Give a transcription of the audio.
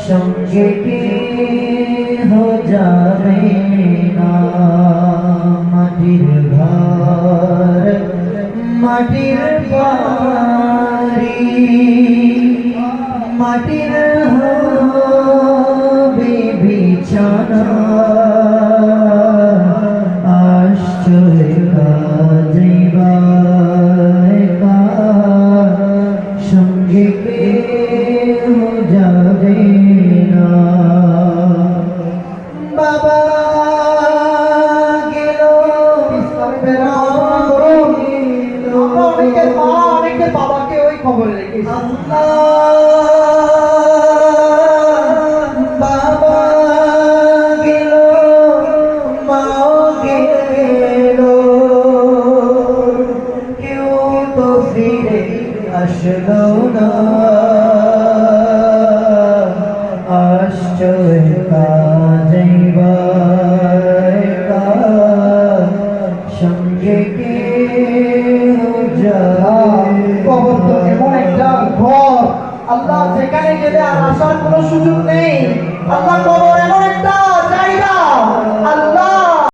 সঙ্গে কে হো যাবে না মাটির ঘর মাটির বাড়ি মাটির হবে বিছানা আশ্চর্য কাজেবা সঙ্গে কে হো যাবে না বাবা গেল অনেকের বাবাকে ওই খবরে রেখেছে। বাবা গেল মাও গেল কেউ তো ফিরে আসলো না আশ্চর্য কাজেবা সঙ্গে কে কবর তো এমন একটা ঘর, আল্লাহ যেখানে গেলে আর আসার কোনো সুযোগ নেই। আল্লাহ কবর এমন একটা